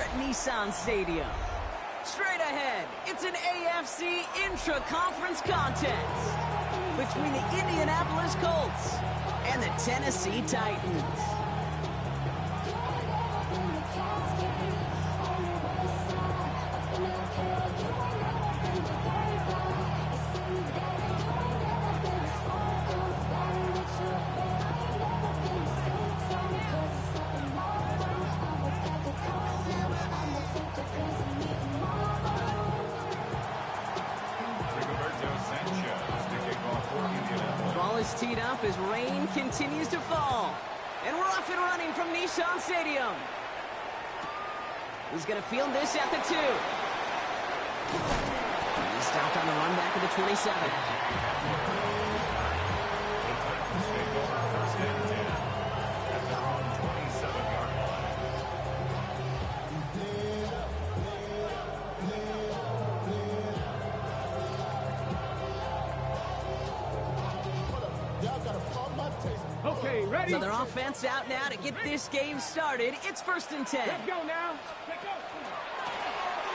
at Nissan Stadium. Straight ahead, it's an AFC intra-conference contest between the Indianapolis Colts and the Tennessee Titans. Ball is teed up as rain continues to fall. And we're off and running from Nissan Stadium. He's going to field this at the 2. He's stopped on the run back of the 27. Okay, ready? So their offense out now to get this game started. It's 1st and 10. Let's go now. Let's go.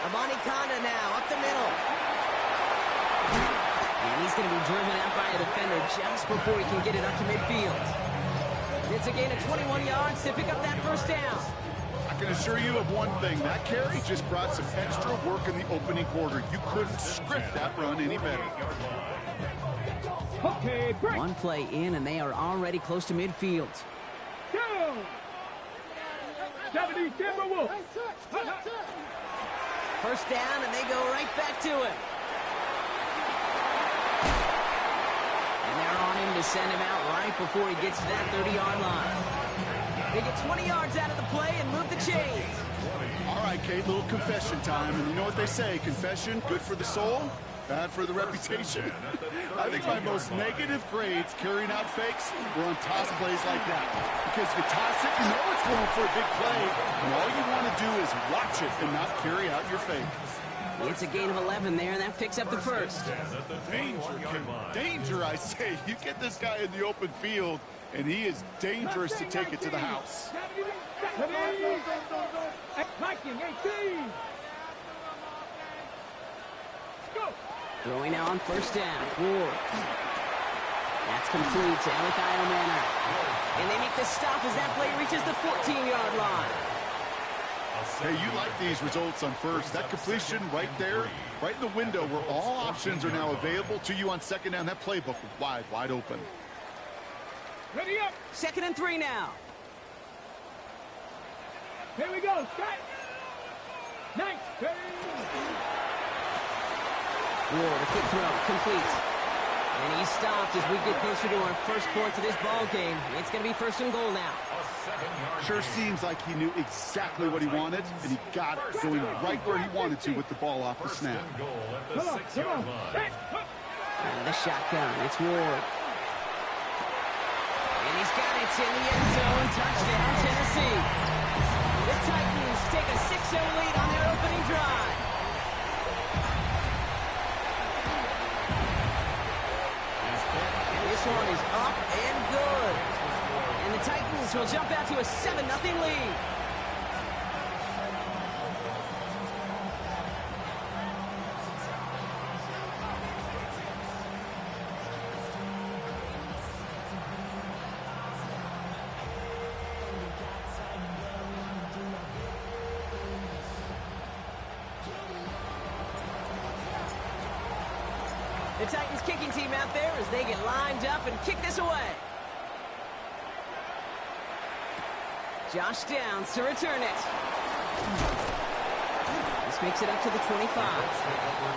Amani Kanda now up the middle. And he's going to be driven out by a defender just before he can get it up to midfield. It's a gain of 21 yards to pick up that first down. I can assure you of one thing. That carry just brought some extra work in the opening quarter. You couldn't script that run any better. Okay, break. One play in, and they are already close to midfield. Go. 70 Timberwolves. First down, and they go right back to it. And they're on him to send him out right before he gets to that 30-yard line. They get 20 yards out of the play and move the chains. All right, Kate, little confession time. And you know what they say, confession, good for the soul, bad for the reputation. I think my most negative grades carrying out fakes were on toss plays like that. Because you toss it, you know it's going for a big play, and all you want to do is watch it and not carry out your fake. It's a gain of 11 there, and that picks up the first. Danger, I say. You get this guy in the open field, and he is dangerous to take it to the house. Viking 18. Go. Throwing now on first down. Ward. That's complete to Alec Manor. And they make the stop as that play reaches the 14-yard line. Hey, you like these results on first. That completion right there, right in the window where all options are now available to you on second down. That playbook wide open. Ready up. 2nd and 3 now. Here we go. Strike. Nice. Ward, a quick throw, complete. And he's stopped as we get closer to our first points of this ball game. It's going to be 1st and goal now. Sure seems like he knew exactly what he wanted, and he got it going right where he wanted to with the ball off the snap. Come on. Out of the shotgun, it's Ward. And he's got it in the end zone. Touchdown, Tennessee. The Titans take a 6-0 lead on their opening drive. This one is up and good. And the Titans will jump out to a 7-0 lead. The Titans kicking team out there as they get lined up and kick this away. Josh Downs to return it. This makes it up to the 25.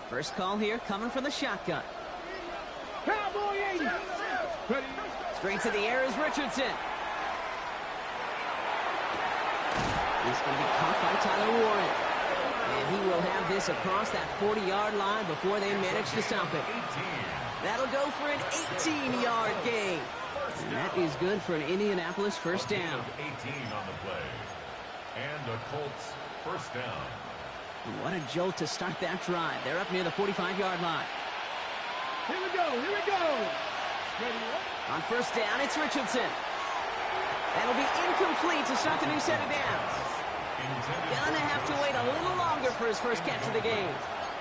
First call here coming from the shotgun. Cowboy 80. Ready. Straight to the air is Richardson. He's going to be caught by Tyler Warren. And he will have this across that 40-yard line before they manage to stop it. That'll go for an 18-yard gain. And that is good for an Indianapolis first down. 18 on the play. And the Colts first down. What a jolt to start that drive. They're up near the 45-yard line. Here we go. Here we go. Ready. On first down, it's Richardson. That'll be incomplete to start the new set of downs. Gonna have to wait a little longer for his first catch of the game.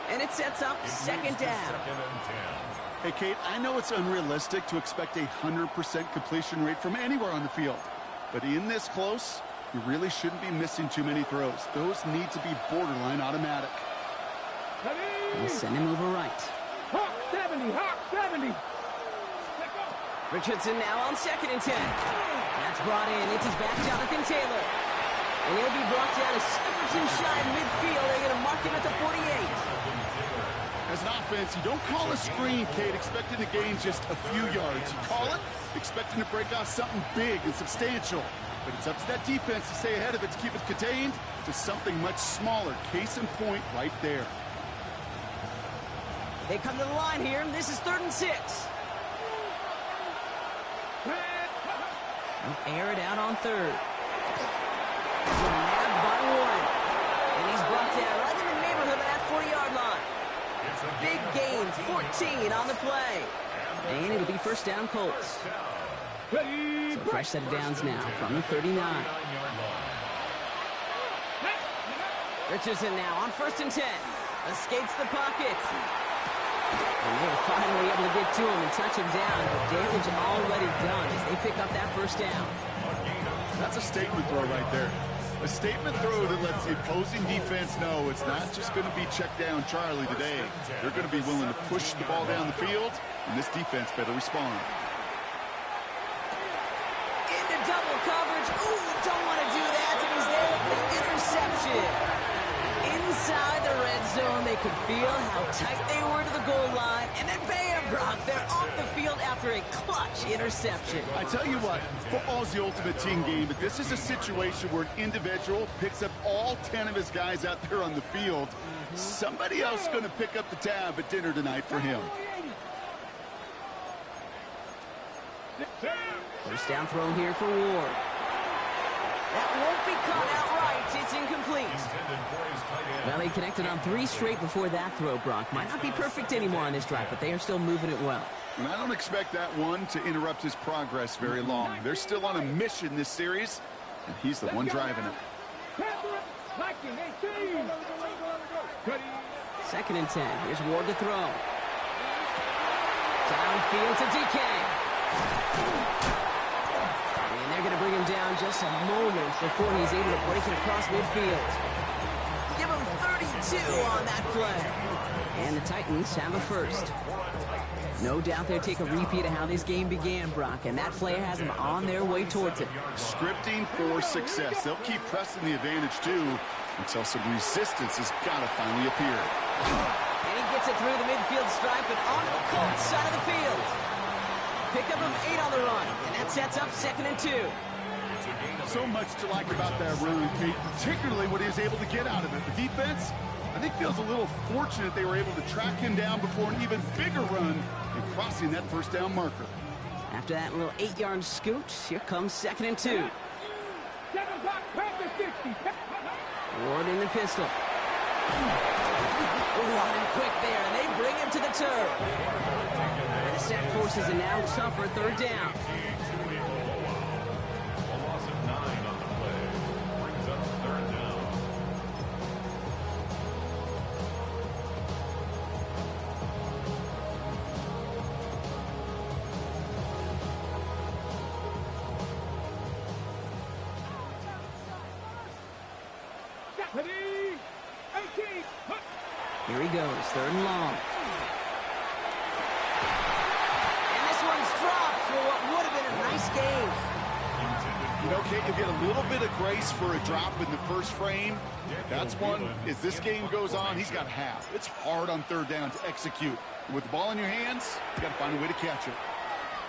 And it sets up second down. Hey, Kate, I know it's unrealistic to expect a 100% completion rate from anywhere on the field. But in this close, you really shouldn't be missing too many throws. Those need to be borderline automatic. He'll send him over right. Hawk 70. Hawk 70. Richardson now on 2nd and 10. That's brought in. It's his back, Jonathan Taylor. And he'll be brought down a Stephenson shy midfield. They're going to mark him at the 48. As an offense, you don't call a screen, Kate, expecting to gain just a few yards. You call it expecting to break off something big and substantial. But it's up to that defense to stay ahead of it, to keep it contained to something much smaller. Case in point right there. They come to the line here. This is 3rd and 6. They'll air it out on 3rd. Nabbed by Warren. And he's brought down right in the neighborhood of that 40-yard line. Big gain, 14 on the play. And it'll be first down Colts. So fresh set of downs now from the 39. Richardson now on 1st and 10. Escapes the pocket. And they were finally able to get to him and touch him down. But damage already done as they pick up that first down. That's a statement throw right there. A statement throw that lets the opposing defense know it's not just going to be check down Charlie today. They're going to be willing to push the ball down the field, and this defense better respond. Into double coverage. Ooh, don't want to do that. And he's there for the interception. Inside the red zone, they could feel how tight they were to the goal line. And then bam, Brock, they're off the field after a clutch interception. I tell you what, football's the ultimate team game, but this is a situation where an individual picks up all 10 of his guys out there on the field. Somebody else is going to pick up the tab at dinner tonight for him. First down throw here for Ward. That won't be caught outright. It's incomplete. Well, he connected on 3 straight before that throw, Brock. Might not be perfect anymore on this drive, but they are still moving it well. And I don't expect that one to interrupt his progress very long. They're still on a mission this series, and he's the one driving it. 2nd and 10. Here's Ward to throw. Downfield to DK. And they're going to bring him down just a moment before he's able to break it across midfield. Give him 32 on that play. And the Titans have a first. No doubt they'll take a repeat of how this game began, Brock, and that play has them on their way towards it. Scripting for success. They'll keep pressing the advantage, too, until some resistance has got to finally appear. And he gets it through the midfield stripe and onto the Colts side of the field. Pick up of 8 on the run, and that sets up 2nd and 2. So much to like about that run, Kate, particularly what he was able to get out of it. The defense, I think, feels a little fortunate they were able to track him down before an even bigger run and crossing that first down marker. After that little 8-yard scoot, here comes 2nd and 2. Ward in the pistol. Running quick there, and they bring him to the turf. And the sack forces a now tougher 3rd down. A loss of 9 on the play. Brings up 3rd down. Here he goes, 3rd and long. And this one's dropped for what would have been a nice game. You know, Kate, you'll get a little bit of grace for a drop in the first frame. That's one, as this game goes on, he's got half. It's hard on third down to execute. With the ball in your hands, you got to find a way to catch it.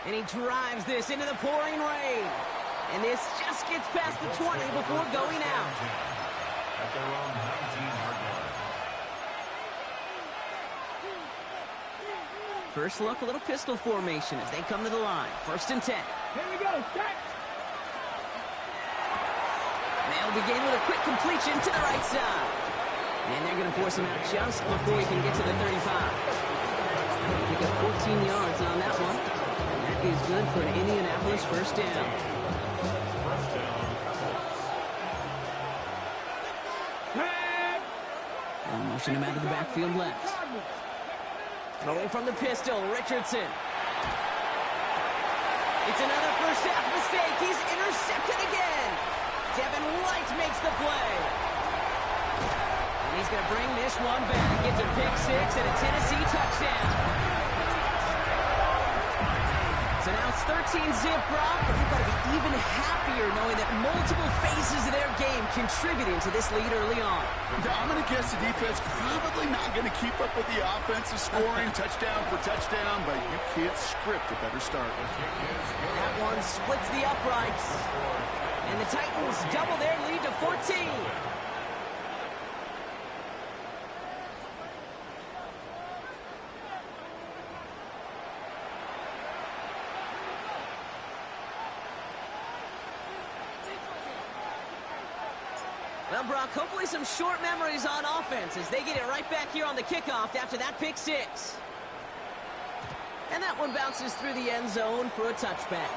And he drives this into the pouring rain. And this just gets past the 20 before going out. At their own 19-yard line. First look, a little pistol formation as they come to the line. 1st and 10. Here we go. Set. They'll begin with a quick completion to the right side. And they're going to force him out just before he can get to the 35. Pick up 14 yards on that one. And that is good for an Indianapolis first down. First down. They'll motion him out of the backfield left. Throwing from the pistol, Richardson. It's another first half mistake. He's intercepted again. Devin White makes the play. And he's going to bring this one back. It's a pick 6 and a Tennessee touchdown. So now it's 13-zip, Brock, but they've got to be even happier knowing that multiple phases of their game contributing to this lead early on. I'm going to guess the defense probably not going to keep up with the offensive scoring touchdown for touchdown, but you can't script a better start. That one splits the uprights. And the Titans double their lead to 14. Well, Brock, hopefully some short memories on offense as they get it right back here on the kickoff after that pick 6. And that one bounces through the end zone for a touchback.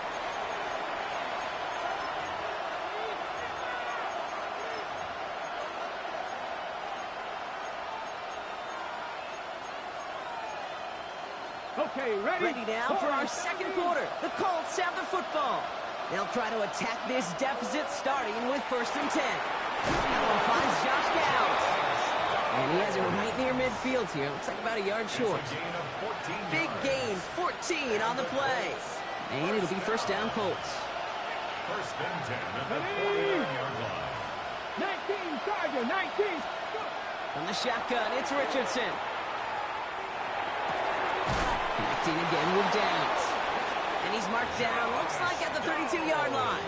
Okay, ready now for our second quarter. The Colts have the football. They'll try to attack this deficit starting with 1st and 10. That one finds Josh Galloway. And he has it right near midfield here. Looks like about a yard short. Big gain, 14 on the play. And it'll be first down Colts. First and 10 at the 49-yard line. 19, Charger, 19. From the shotgun, it's Richardson. Connecting again with Downs. And he's marked down, looks like at the 32-yard line.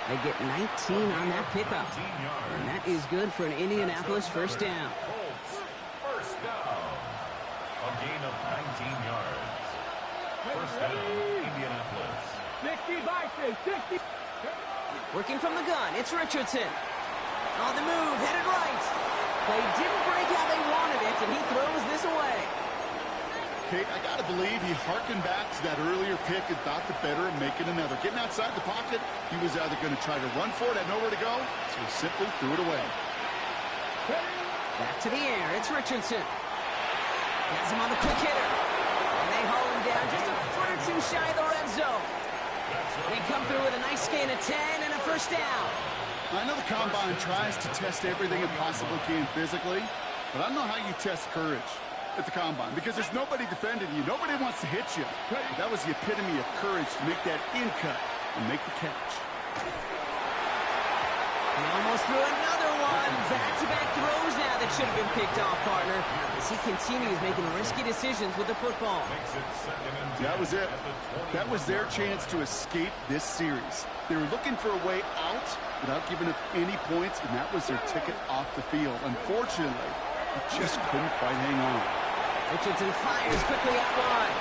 They get 19 on that pickup. And that is good for an Indianapolis first down. Colts, first down. A gain of 19 yards. First down, Indianapolis. 60 boxes, 60. Working from the gun, it's Richardson. On the move, headed right. Play didn't break how they wanted it, and he throws this away. Kate, I got to believe he harkened back to that earlier pick and thought the better of making another. Getting outside the pocket, he was either going to try to run for it, had nowhere to go, so he simply threw it away. Back to the air, it's Richardson. Has him on the quick hitter. And they haul him down just a foot or two shy of the red zone. They come through with a nice gain of 10 and a first down. I know the Combine tries to test everything it possibly can physically, but I don't know how you test courage at the Combine, because there's nobody defending you. Nobody wants to hit you. That was the epitome of courage to make that in cut and make the catch. He almost threw another one. Back-to-back throws now that should have been picked off, partner, as he continues making risky decisions with the football. That was it. That was their chance to escape this series. They were looking for a way out without giving up any points, and that was their ticket off the field. Unfortunately, they just couldn't quite hang on. Richardson fires quickly out wide.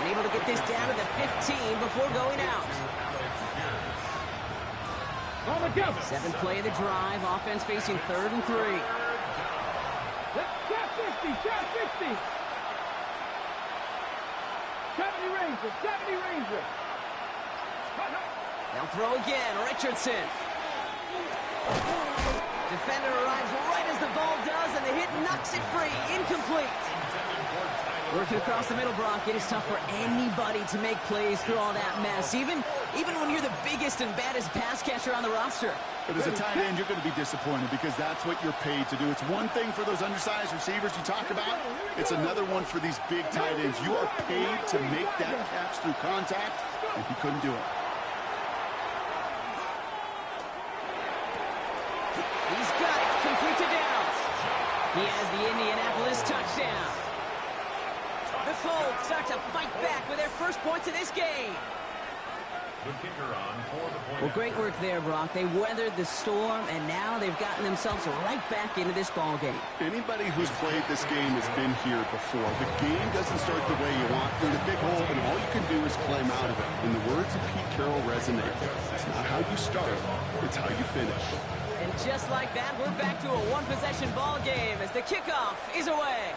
And able to get this down to the 15 before going out. On the jump. 7th play of the drive. Offense facing 3rd and 3. Shot 60, shot 60. 70 Ranger, 70 Ranger. They'll throw again. Richardson. Defender arrives right as the ball does, and the hit knocks it free. Incomplete. Working across the middle, Brock, it is tough for anybody to make plays through all that mess, even when you're the biggest and baddest pass catcher on the roster. But as a tight end, you're going to be disappointed because that's what you're paid to do. It's one thing for those undersized receivers you talk about. It's another one for these big tight ends. You are paid to make that catch through contact, and he couldn't do it. He has the Indianapolis touchdown. The Colts start to fight back with their first points of this game. The kicker on for the point. Well, great work there, Brock. They weathered the storm, and now they've gotten themselves right back into this ball game. Anybody who's played this game has been here before. The game doesn't start the way you want. You're in a big hole, and all you can do is climb out of it. And the words of Pete Carroll resonate. It's not how you start, it's how you finish. And just like that, we're back to a one-possession ball game as the kickoff is away.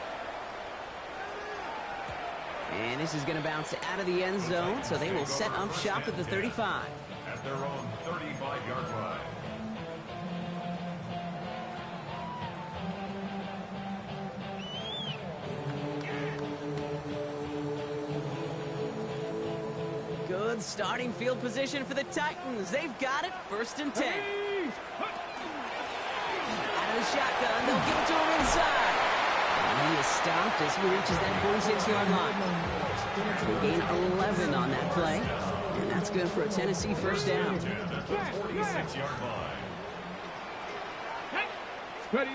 And this is going to bounce out of the end zone, so they will set up shop at the 35. At their own 35-yard line. Good starting field position for the Titans. They've got it, 1st and 10. Out of the shotgun, they'll give it to him inside. And he is stopped as he reaches that 46-yard line. They gain 11 on that play, and that's good for a Tennessee first down. At the 46-yard line. Ready.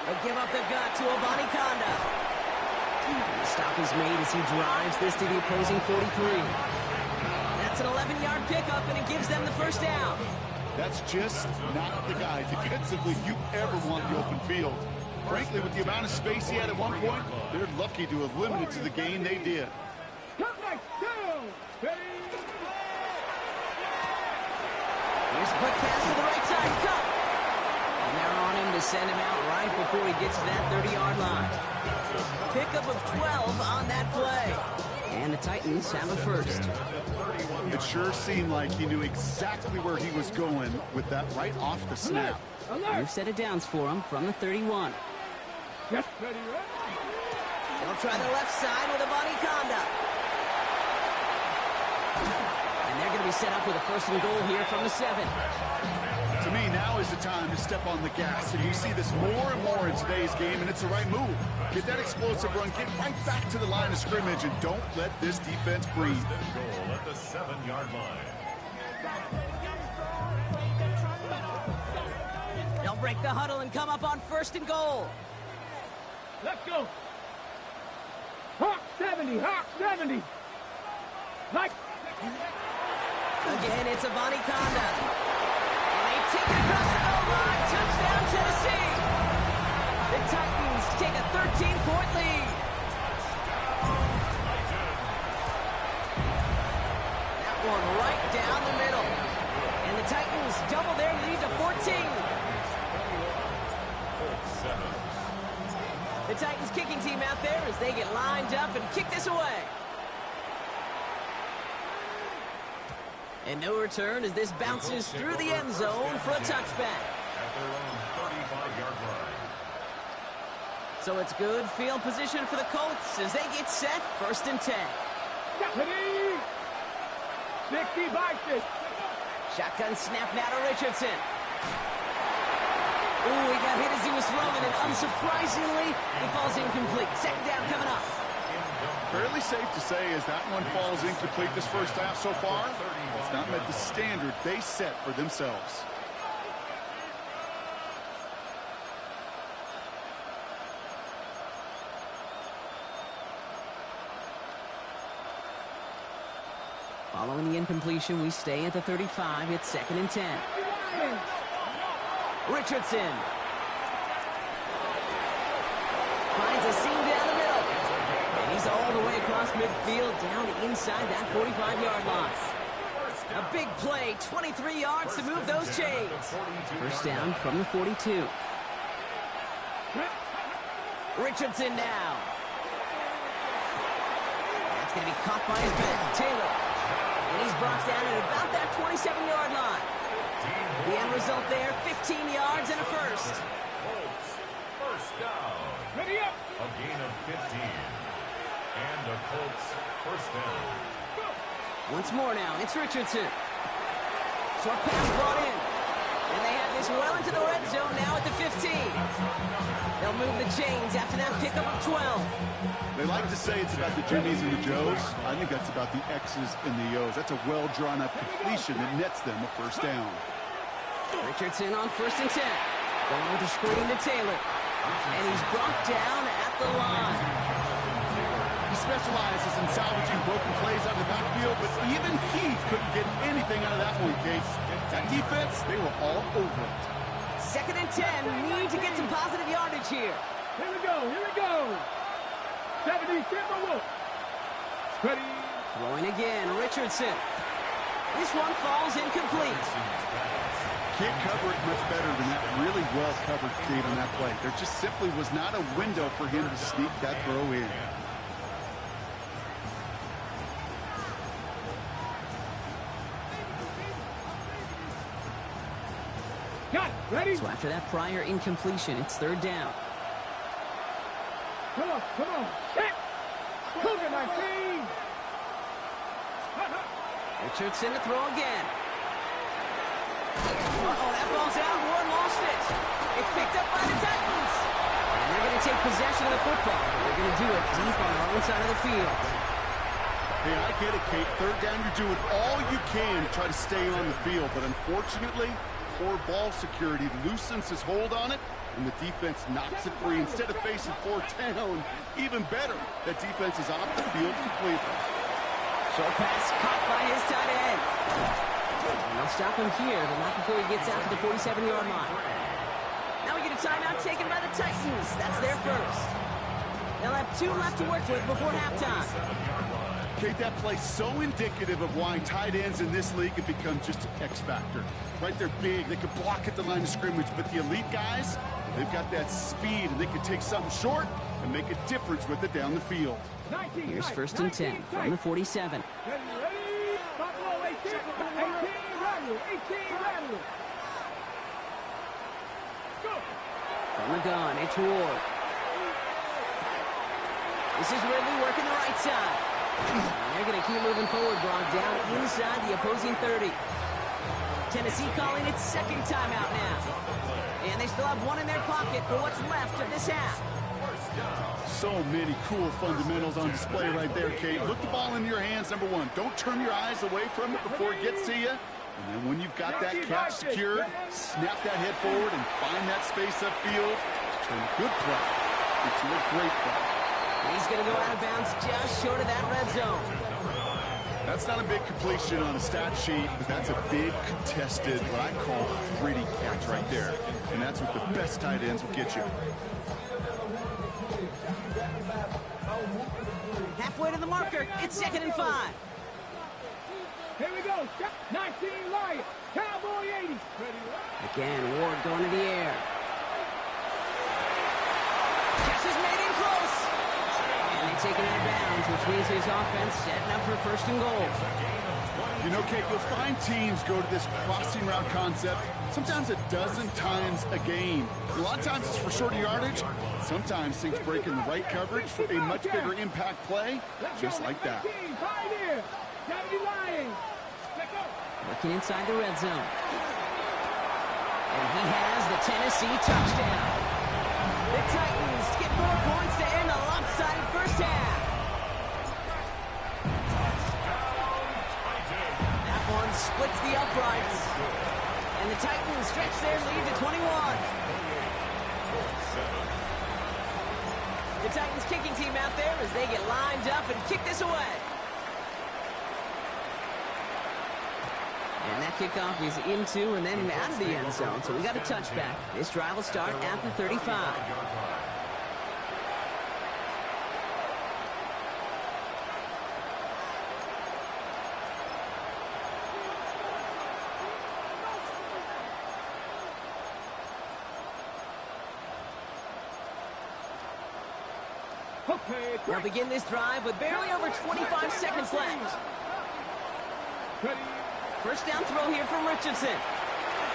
They'll give up the gut to Obani Konda. And the stop is made as he drives this to the opposing 43. That's an 11-yard pickup, and it gives them the first down. That's just not the guy defensively you ever want in the open field. Frankly, with the amount of space he had at one point, they're lucky to have limited to the gain they did. Here's a quick pass to the right side. Cut. And they're on him to send him out right before he gets to that 30-yard line. Pickup of 12 on that play. And the Titans have a first. It sure seemed like he knew exactly where he was going with that right off the snap. New set of downs for him from the 31. Yes, ready. They'll try the left side with Obani Konda. And they're going to be set up with a 1st and goal here from the 7. To me, now is the time to step on the gas, and you see this more and more in today's game, and it's the right move. Get that explosive run, get right back to the line of scrimmage, and don't let this defense breathe. First and goal at the 7-yard line. They'll break the huddle and come up on 1st and goal. Let's go. Hawk 70, Hawk 70. Like. Again, it's Obani Konda. And they take it across the goal line. Touchdown, Tennessee. The Titans take a 13-point lead. That one right down the middle. And the Titans double their lead to 14. The Titans kicking team out there as they get lined up and kick this away. And no return as this bounces through the end zone for a touchback. At their own 35-yard line. So it's good field position for the Colts as they get set, 1st and 10. Ready. 60 by 6. Shotgun snap now to Richardson. Ooh, he got hit as he was throwing, and unsurprisingly, he falls incomplete. 2nd down coming up. Fairly safe to say as that one falls incomplete this first half so far, it's not met the standard they set for themselves. Following the incompletion, we stay at the 35. It's 2nd and 10. Richardson finds a seam down the middle. And he's all the way across midfield down inside that 45-yard line. A big play, 23 yards to move those chains. First down from the 42. Richardson now. That's going to be caught by his back, Taylor. And he's brought down at about that 27-yard line. The end result there, 15 yards and a first. Colts, first down. Ready up. A gain of 15. And the Colts, first down. Once more now, it's Richardson. Short pass brought in. And they have this well into the red zone now at the 15. They'll move the chains after that pickup of 12. They like to say it's about the Jimmies and the Joes. I think that's about the X's and the O's. That's a well-drawn-up completion that nets them a first down. Richardson on 1st and 10. Going with the screen to Taylor. And he's brought down at the line. He specializes in salvaging broken plays out of the backfield, but even he couldn't get anything out of that one, Case. That defense, they were all over it. 2nd and 10. Need to get some positive yardage here. Here we go, here we go. 70, Timberwolves. Ready. Throwing again, Richardson. This one falls incomplete. Can't cover it much better than that really well-covered Cade on that play. There just simply was not a window for him to sneak that throw in. Got it. Ready? So after that prior incompletion, it's 3rd down. Come on, come on. Set. Cougar 19. Richardson to throw again. Uh-oh, that ball's out. Ward lost it. It's picked up by the Titans. And they're going to take possession of the football. They're going to do it deep on their own side of the field. Hey, I get it, Kate. 3rd down, you're doing all you can to try to stay on the field. But unfortunately, poor ball security loosens his hold on it, and the defense knocks it free. Instead of facing 4th down, even better, that defense is off the field completely. Short pass caught by his tight end. And they'll stop him here, but not before he gets out to the 47-yard line. Now we get a timeout taken by the Titans. That's their first. They'll have 2 left to work with before halftime. Kate, that play's so indicative of why tight ends in this league have become just an X factor. Right, they're big, they can block at the line of scrimmage, but the elite guys, they've got that speed, and they can take something short and make a difference with it down the field. 19, Here's 1st and 10 from the 47. Ready, ready. Buffalo 18. 18, Rattle. 18, Rattle. Go. From the gun, it's Ward. This is Ridley working the right side. And they're going to keep moving forward, brought down inside the opposing 30. Tennessee calling its 2nd timeout now. And they still have 1 in their pocket for what's left of this half. So many cool fundamentals on display right there, Kate. Look the ball in your hands, number 1. Don't turn your eyes away from it before it gets to you. And then when you've got that catch secured, snap that head forward and find that space upfield to turn a good play into a great play. He's going to go out of bounds just short of that red zone. That's not a big completion on a stat sheet, but that's a big contested, what I call a gritty catch right there. And that's what the best tight ends will get you. Halfway to the marker, it's 2nd and 5. Here we go. 19, Lion. Cowboy 80. Ready, Again, Ward going to the air. Catch is made in close. And they take it out of bounds, which means his offense setting up for 1st and goal. You know, Kate, you'll find teams go to this crossing route concept sometimes a dozen times a game. A lot of times it's for shorter yardage. Sometimes things break in the right coverage for a much bigger impact play, just like that. Working inside the red zone. And he has the Tennessee touchdown. The Titans get more points to end a lopsided first half. That one splits the uprights. And the Titans stretch their lead to 21. The Titans kicking team out there as they get lined up and kick this away. And that kickoff is into and then out of the end zone. So we got a touchback. This drive will start at the 35. They'll begin this drive with barely over 25 seconds left. First down throw here from Richardson.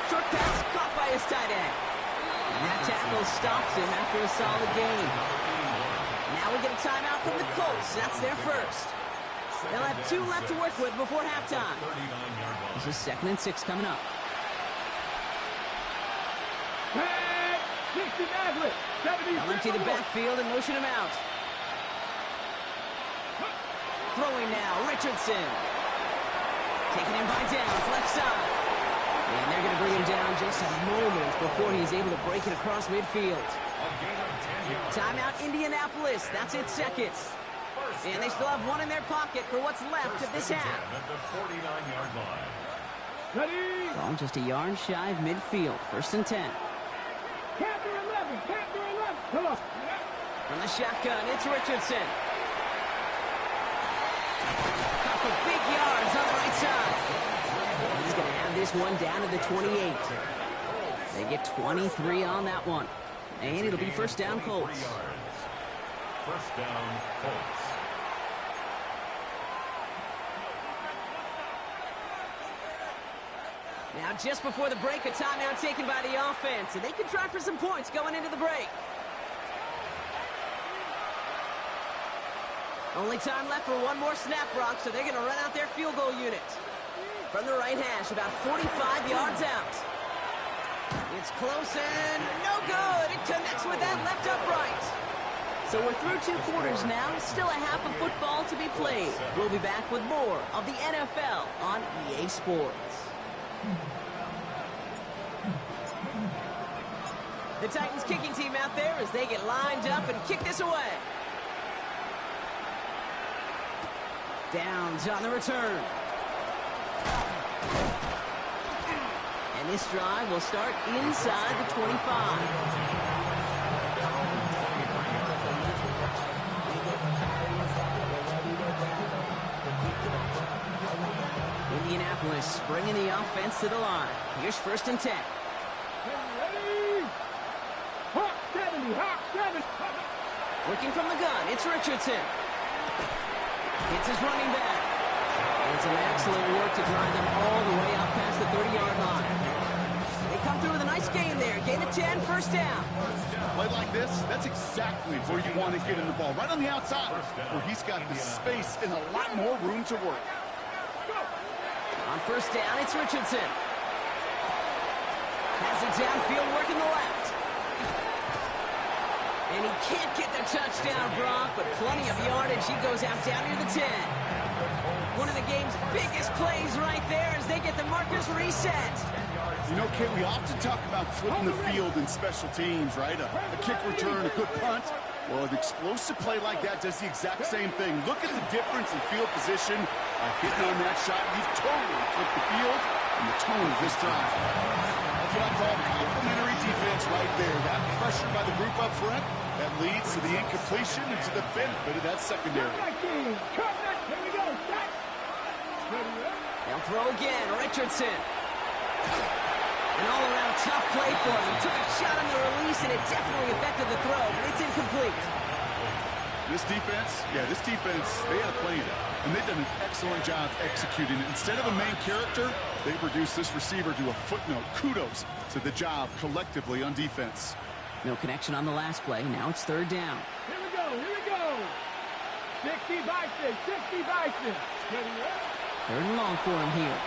Short pass caught by his tight end. And that tackle stops him after a solid gain. Now we get a timeout from the Colts. That's their first. They'll have 2 left to work with before halftime. This is 2nd and 6 coming up. They'll empty the backfield and motion him out. Throwing now, Richardson. Taken in by Downs, left side. And they're going to bring him down just a moment before he's able to break it across midfield. A gain of 10 yards. Timeout, Indianapolis. That's its second. And they still have one in their pocket for what's left of this half. At the 49-yard line. Ready? Ball just a yard shy of midfield. 1st and 10. Captain 11. Captain 11. Come on. From the shotgun, it's Richardson. Couple big yards on the right side. He's going to have this one down to the 28. They get 23 on that one. And it'll be 1st down, Colts. 1st down, Colts. Now, just before the break, a timeout taken by the offense, and they can try for some points going into the break. Only time left for one more snap, Brock, so they're going to run out their field goal unit. From the right hash, about 45 yards out. It's close and no good. It connects with that left upright. So we're through 2 quarters now. Still a half of football to be played. We'll be back with more of the NFL on EA Sports. The Titans kicking team out there as they get lined up and kick this away. Downs on the return. And this drive will start inside the 25. Indianapolis bringing the offense to the line. Here's 1st and 10. Ready? Hawk 70. Hawk 70. Working from the gun, it's Richardson. It's his running back. And some excellent work to drive them all the way out past the 30-yard line. They come through with a nice gain there. Gain of 10, 1st down. Play like this, that's exactly where you want to get in the ball. Right on the outside, where he's got the space and a lot more room to work. On 1st down, it's Richardson. Has it downfield, working the left. And he can't get the touchdown, Brock, but plenty of yardage. He goes out down near the 10. One of the game's biggest plays right there as they get the markers reset. You know, Kate, we often talk about flipping the field in special teams, right? A kick return, a good punt. Well, an explosive play like that does the exact same thing. Look at the difference in field position. Hitting on that shot, you've totally flipped the field and the tone of this drive. That's what I call complimentary defense right there. That pressure by the group up front, that leads to the incompletion and to the benefit of that secondary. Here we go. Stop. They'll throw again. Richardson. An all-around tough play for him. He took a shot on the release, and it definitely affected the throw, but it's incomplete. This defense, they had a plan, and they've done an excellent job executing it. Instead of a main character, they've reduced this receiver to a footnote. Kudos to the job collectively on defense. No connection on the last play. Now it's 3rd down. Here we go. 60 Bison. 60 Bison. 3rd and long for him here.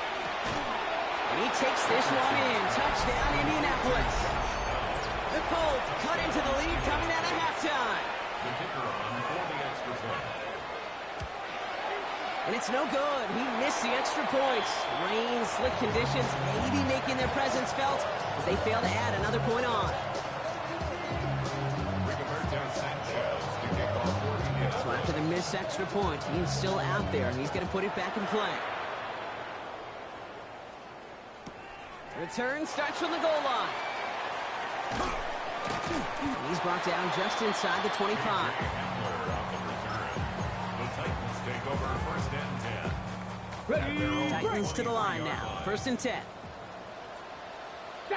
And he takes this one in. Touchdown, Indianapolis. The Colts cut into the lead coming out of halftime. The kicker on for the extra point. And it's no good. He missed the extra points. Rain, slick conditions, maybe making their presence felt as they fail to add another point on. So after the missed extra point, he's still out there. He's going to put it back in play. Return starts from the goal line. And he's brought down just inside the 25. The Titans take over 1st and 10. Ready. Titans to the line now. 1st and 10.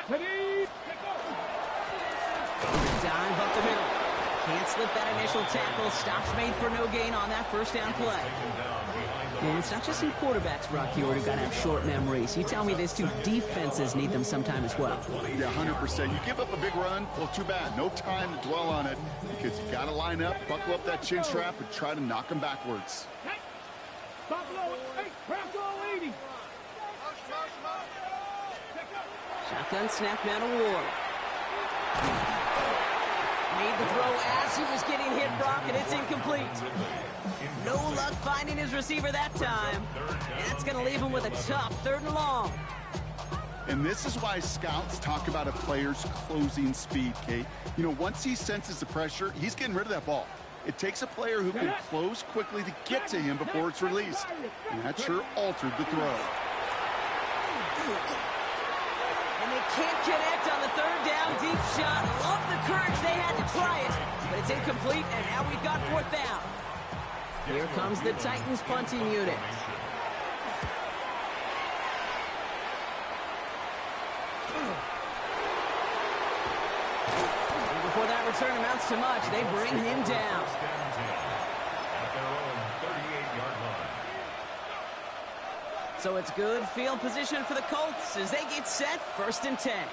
Ready. Dive up the middle. Can't slip that initial tackle. Stops made for no gain on that 1st down play. And it's not just in quarterbacks, Brock Huard, who got to have short memories. You tell me this too, defenses need them sometime as well. Yeah, 100%. You give up a big run, well, too bad. No time to dwell on it because you got to line up, buckle up that chin strap, and try to knock them backwards. Buffalo 8, Bronco 80. Shotgun snap now to Ward. Made the throw as he was getting hit, Brock, and it's incomplete. No luck finding his receiver that time. And that's going to leave him with a tough 3rd and long. And this is why scouts talk about a player's closing speed, Kate. You know, once he senses the pressure, he's getting rid of that ball. It takes a player who can close quickly to get to him before it's released. And that sure altered the throw. And they can't connect on the third down deep shot. Love the courage they had to try it, but it's incomplete, and now we've got fourth down. Here comes the Titans punting unit. And before that return amounts to much, they bring him down. So it's good field position for the Colts as they get set, 1st and 10.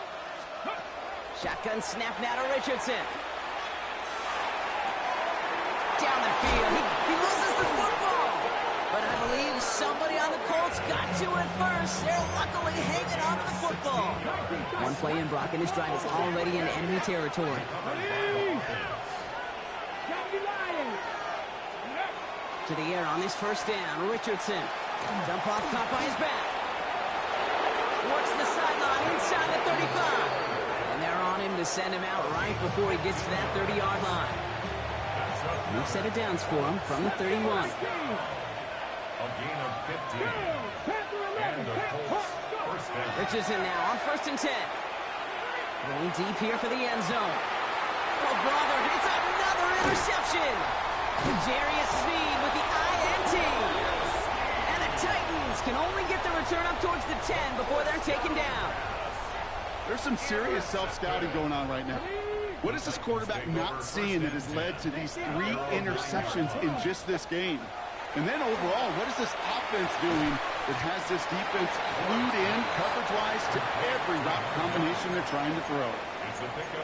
Shotgun snap now to Richardson. Down the field, he loses the football. But I believe somebody on the Colts got to it first. They're luckily hanging on to the football. One play in, Brock, and this drive is already in enemy territory. To the air on this 1st down, Richardson. Jump off, caught by his back. Works the sideline inside the 35. And they're on him to send him out right before he gets to that 30-yard line. New set of downs for him from the 31. A gain of 15. And the Colts first down. Richardson now on 1st and 10. Going deep here for the end zone. Oh, brother, it's another interception. Jarius Sneed with the INT. And the Titans can only get the return up towards the 10 before they're taken down. There's some serious self-scouting going on right now. What is this quarterback not seeing that has led to these 3 interceptions in just this game? And then overall, what is this offense doing that has this defense clued in coverage-wise to every route combination they're trying to throw?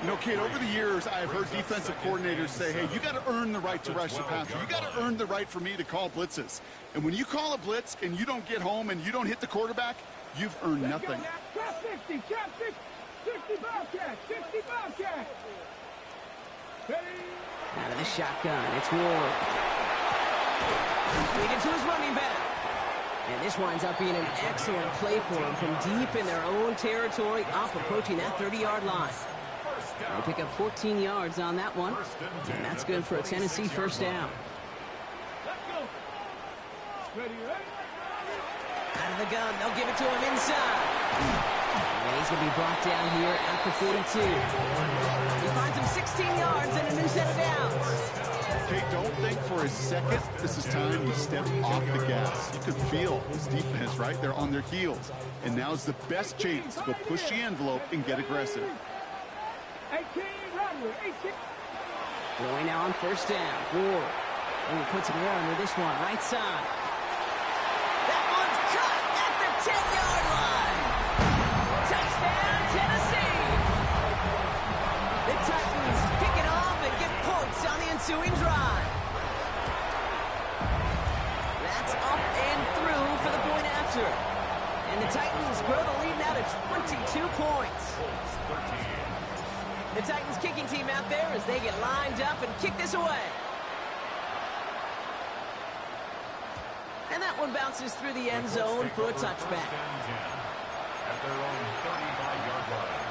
You know, kid, over the years, I've heard defensive coordinators say, hey, you got to earn the right to rush the passer. You got to earn the right for me to call blitzes. And when you call a blitz and you don't get home and you don't hit the quarterback, you've earned nothing. Trap 60, 60 Bobcat, 60 Bobcat. Out of the shotgun, it's Ward. Leading to his running back. And this winds up being an excellent play for him from deep in their own territory, up approaching that 30-yard line. They pick up 14 yards on that one, and that's good for a Tennessee 1st down. Out of the gun, they'll give it to him inside. And he's going to be brought down here at the 42. He finds him 16 yards and a new set of downs. Okay, don't think for a second this is time to step off the gas. You can feel this defense right there on their heels. And now's the best chance to go push the envelope and get aggressive. 18, Rodwood, 18. Going now on 1st down. Ward. And he puts him there under this one, right side. That one's cut at the 10-yard line. Touchdown, Tennessee. The Titans pick it off and get points on the ensuing drive. That's up and through for the point after. And the Titans grow the lead now to 22 points. The Titans kicking team out there as they get lined up and kick this away. And that one bounces through the end zone for a touchback. At their own 35-yard line.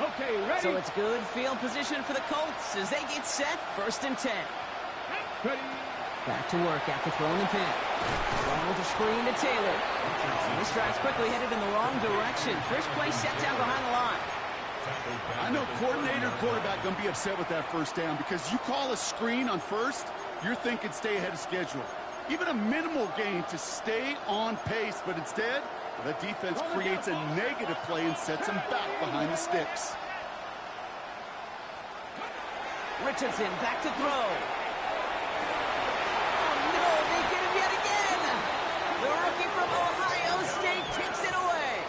Okay, ready? So it's good field position for the Colts as they get set, 1st and 10. Ready. Back to work after throwing the pick. Going with the screen to Taylor. And this drive's quickly headed in the wrong direction. First play set down behind the line. I know coordinator, quarterback going to be upset with that 1st down because you call a screen on 1st, you're thinking stay ahead of schedule. Even a minimal gain to stay on pace, but instead, the defense creates a negative play and sets them back behind the sticks. Richardson back to throw. Oh no, they get him yet again. The rookie from Ohio State takes it away.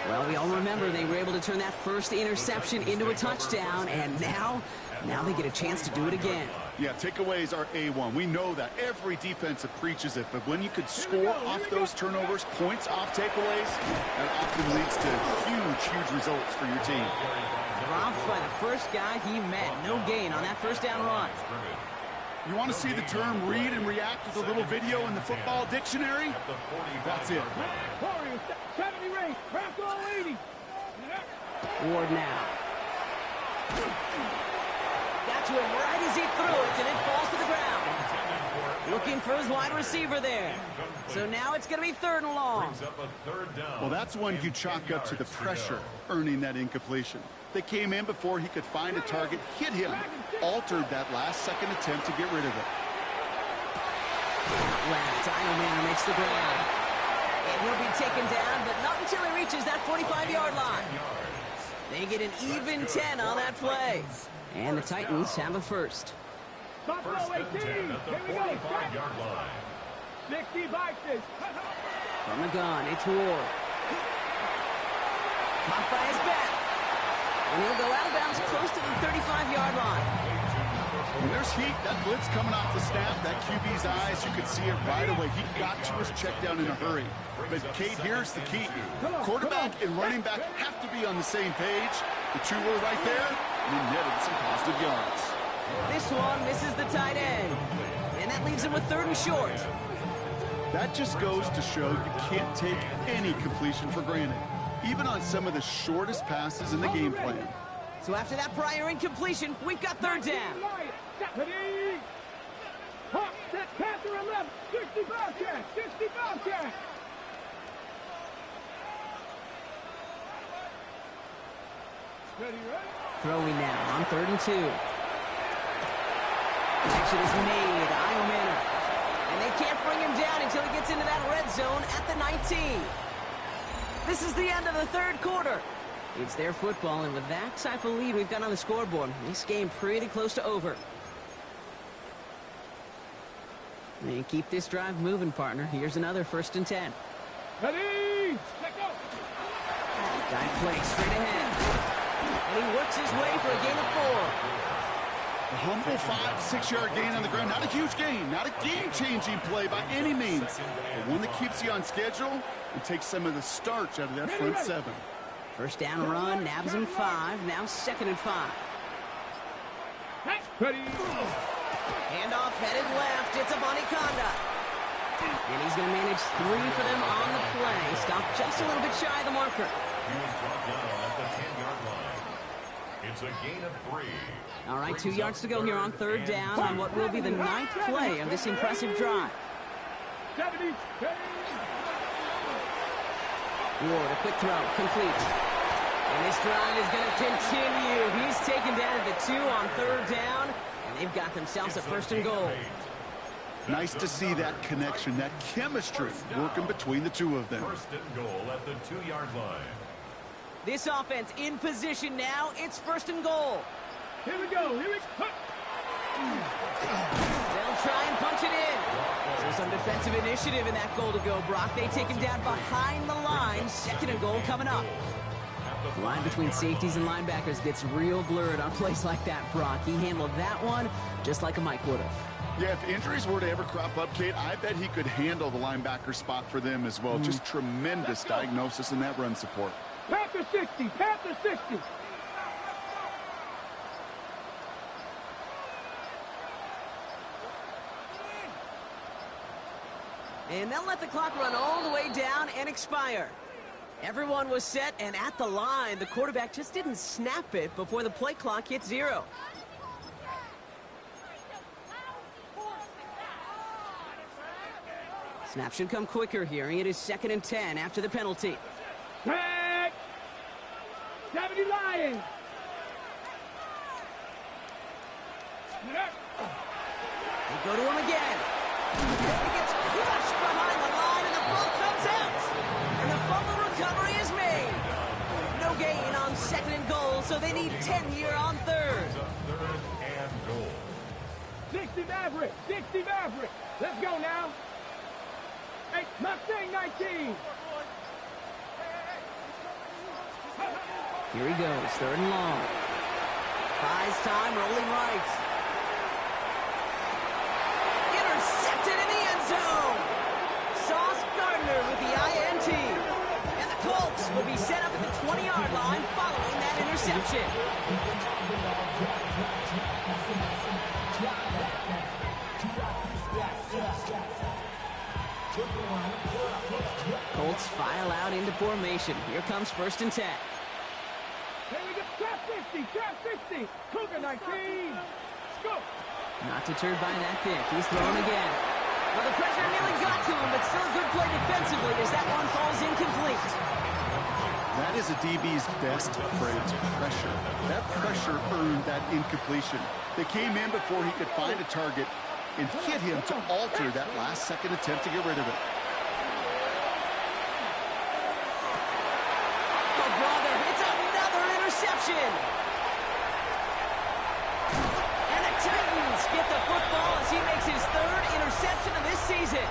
Well, we all remember they were able to turn that first interception into a touchdown, and now they get a chance to do it again. Yeah, takeaways are A1. We know that. Every defensive preaches it, but when you could score off those turnovers, points off takeaways, that often leads to huge results for your team. Dropped by the first guy he met. No gain on that 1st down run. You want to see the term read and react with a little video in the football dictionary? That's it. Warriors, 70 range, craft all 80. Ward now. Got to him right as he threw it, and it falls to the ground. Looking for his wide receiver there. So now it's going to be 3rd and long. Well, that's one you chalk up to the pressure earning that incompletion. They came in before he could find a target, hit him, altered that last-second attempt to get rid of it. Left, Iomanner makes the ground. And he'll be taken down, but not until he reaches that 45-yard line. They get an even 10 on that play. And the Titans have a first. Buffalo 18. Here we go. 45-yard line. 60 boxes. From the gun, it's Ward. Caught by his back. And he'll go out of bounds close to the 35-yard line. When there's heat, that blitz coming off the snap, that QB's eyes, you could see it right away. He got to his check down in a hurry. But, Kate, here's the key. Quarterback and running back have to be on the same page. The two were right there, and he netted some positive yards. This one misses the tight end. And that leaves him with 3rd and short. That just goes to show you can't take any completion for granted, even on some of the shortest passes in the game plan. So after that prior incompletion, we've got 3rd down. Ready? Hawk, set Panther 11. 60 Bobcat. 60 Bobcat. Ready, ready? Throwing now on 3rd and 2. Action is made. Iomanner. And they can't bring him down until he gets into that red zone at the 19. This is the end of the 3rd quarter. It's their football, and with that type of lead we've got on the scoreboard, this game pretty close to over. And keep this drive moving, partner. Here's another 1st and 10. Ready? Let go. Guy plays straight ahead. And he works his way for a gain of 4. A humble 5-6-yard gain on the ground. Not a huge gain, not a game-changing play by any means, but one that keeps you on schedule and takes some of the starch out of that front 7. 1st down run, nabs him 5. Now 2nd and 5. Ready? Handoff headed left. It's a Bonniconda. And he's going to manage 3 for them on the play. Stopped just a little bit shy of the marker. He was brought down at the 10-yard line. It's a gain of 3. All right, 2 yards to go here on 3rd down on what will be the 9th play of this impressive drive. 70. Ward, a quick throw, complete. And this drive is going to continue. He's taken down at the 2 on 3rd down, and they've got themselves a 1st and goal. Nice to see that connection, that chemistry working between the two of them. 1st and goal at the 2-yard line. This offense in position now. It's 1st and goal. Here we go. Here we go. They'll try and punch it in. So some defensive initiative in that goal to go, Brock. They take him down behind the line. 2nd and goal coming up. The line between safeties and linebackers gets real blurred on plays like that, Brock. He handled that one just like a Mike would have. Yeah, if injuries were to ever crop up, Kate, I bet he could handle the linebacker spot for them as well. Just tremendous diagnosis in that run support. Panther 60. Panther 60. And they'll let the clock run all the way down and expire. Everyone was set and at the line. The quarterback just didn't snap it before the play clock hit 0. Snap should come quicker here. It is 2nd and 10 after the penalty. Tag. 70 Lions. They go to him again. He gets crushed behind the line, and the ball comes out. And the fumble recovery is made. No gain on 2nd and goal, so they need 10 here on 3rd. It's a 3rd and goal. 60 Maverick. 60 Maverick. Let's go now. Hey, Mustang 19. Here he goes, 3rd and long. Buys time, rolling right. Intercepted in the end zone. Sauce Gardner with the INT. And the Colts will be set up at the 20-yard line following that interception. Colts file out into formation. Here comes 1st and 10. Here we go. Trap 50, trap 50. Cougar 19. Let's go. Not deterred by that pick. He's thrown again. Well, the pressure nearly got to him, but still a good play defensively as that one falls incomplete. That is a DB's best phrase, pressure. That pressure earned that incompletion. They came in before he could find a target and hit him to alter that last-second attempt to get rid of it. Oh, brother, it's another interception. And the Titans get the football as he makes his 3rd interception of this season.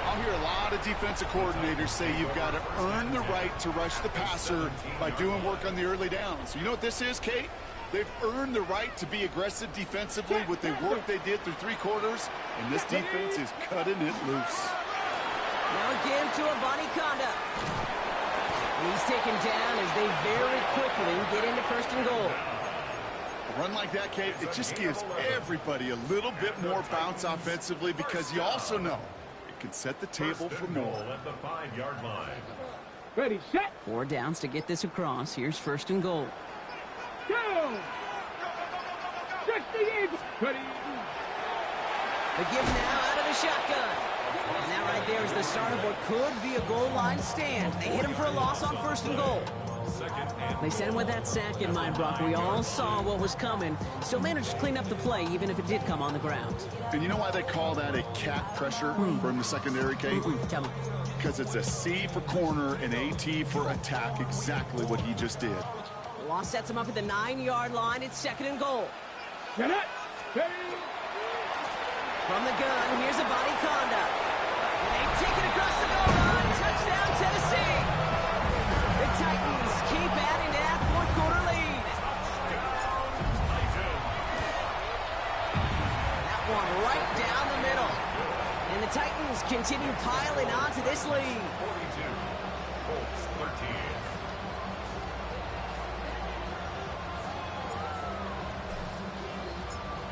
I'll hear a lot of defensive coordinators say you've got to earn the right to rush the passer by doing work on the early downs. You know what this is, Kate? They've earned the right to be aggressive defensively with the work they did through 3 quarters, and this defense is cutting it loose. Now again to Abani Conda. And he's taken down as they very quickly get into 1st and goal. A run like that, Kate, it just gives everybody a little bit more bounce offensively because you also know it can set the table for more. At the 5-yard line. Ready, set, 4 downs to get this across. Here's 1st and goal. go. 68. Ready. The give now out of the shotgun. And that right there is the start of what could be a goal line stand. They hit him for a loss on 1st and goal. They sent him with that sack in mind, Brock. We all saw what was coming. Still managed to clean up the play, even if it did come on the ground. And you know why they call that a cat pressure from the secondary, Kate? Tell me. Because it's a C for corner and AT for attack, exactly what he just did. Loss sets him up at the 9-yard line. It's 2nd and goal. Get it. Ready. From the gun, here's Abani Conda. And they take it across the goal line. Touchdown, Tennessee. The Titans keep adding to that 4th quarter lead. That one right down the middle. And the Titans continue piling on to this lead. 42. Colts 13.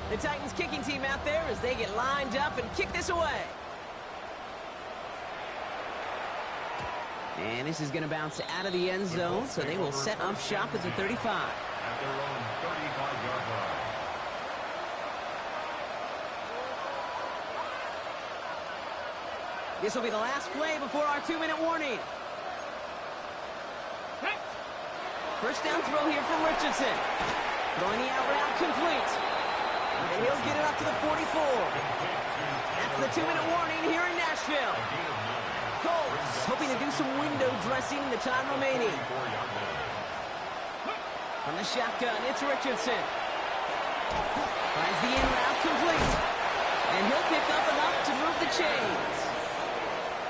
The Titans kicking team out there as they get lined up and kick this away. And this is going to bounce out of the end zone, so they will set up shop at the 35. At their own 35-yard line. This will be the last play before our 2-minute warning. Set. 1st down throw here from Richardson. Throwing the out route complete. And he'll get it up to the 44. That's the 2-minute warning here in Nashville. Colts hoping to do some window dressing in the time remaining. From the shotgun, it's Richardson. Finds the in route complete. And he'll pick up enough to move the chains.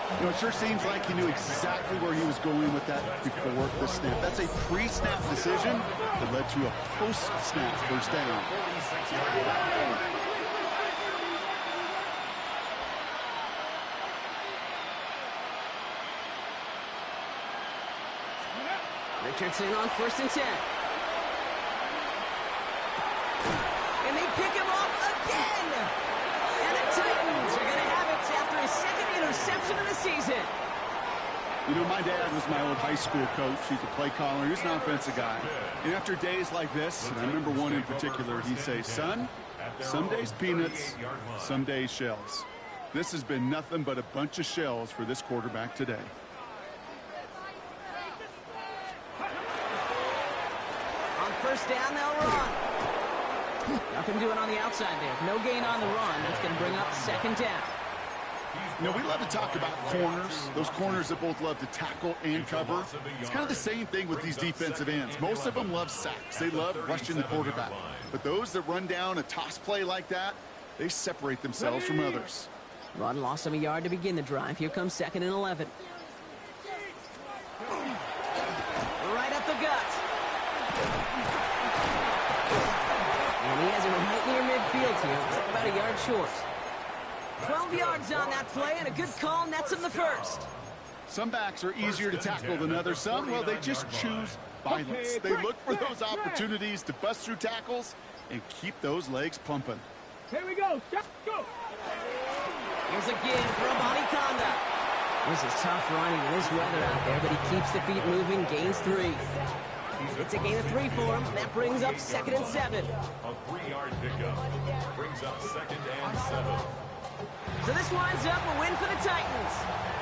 You know, it sure seems like he knew exactly where he was going with that before the snap. That's a pre-snap decision that led to a post-snap 1st down. 46-yard line. Richardson on 1st and 10. And they pick him off again. And the Titans are going to have it after his 2nd interception of the season. You know, my dad was my old high school coach. He's a play caller. He's an offensive guy. And after days like this, and I remember one in particular, he'd say, son, some days peanuts, some days shells. This has been nothing but a bunch of shells for this quarterback today. On 1st down, they'll run. Nothing doing on the outside there. No gain on the run. That's going to bring up 2nd down. You know, we love to talk about corners, those corners that both love to tackle and cover. It's kind of the same thing with these defensive ends. Most of them love sacks. They love rushing the quarterback. But those that run down a toss play like that, they separate themselves from others. Run lost him a yard to begin the drive. Here comes 2nd and 11. Right up the gut. And he has it right near midfield here. It's about a yard short. 12 yards on that play, and a good call nets him the 1st. Some backs are easier to tackle than others. Some, well, they just choose violence. They look for those opportunities to bust through tackles and keep those legs pumping. Here we go. Go. Here's again for Abanikanda. This is tough running in this weather out there, but he keeps the feet moving, gains 3. It's a gain of 3 for him. That brings up 2nd and 7. A 3-yard pickup brings up 2nd and 7. So this winds up a win for the Titans.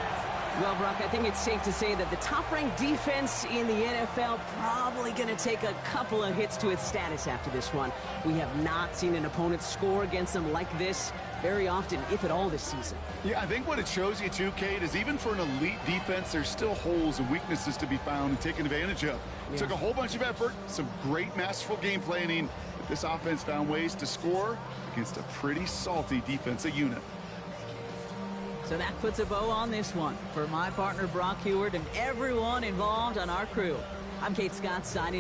Well, Brock, I think it's safe to say that the top-ranked defense in the NFL probably going to take a couple of hits to its status after this one. We have not seen an opponent score against them like this very often, if at all, this season. Yeah, I think what it shows you too, Kate, is even for an elite defense, there's still holes and weaknesses to be found and taken advantage of. It took a whole bunch of effort, some great masterful game planning, but this offense found ways to score against a pretty salty defensive unit. So that puts a bow on this one. For my partner, Brock Huard, and everyone involved on our crew, I'm Kate Scott signing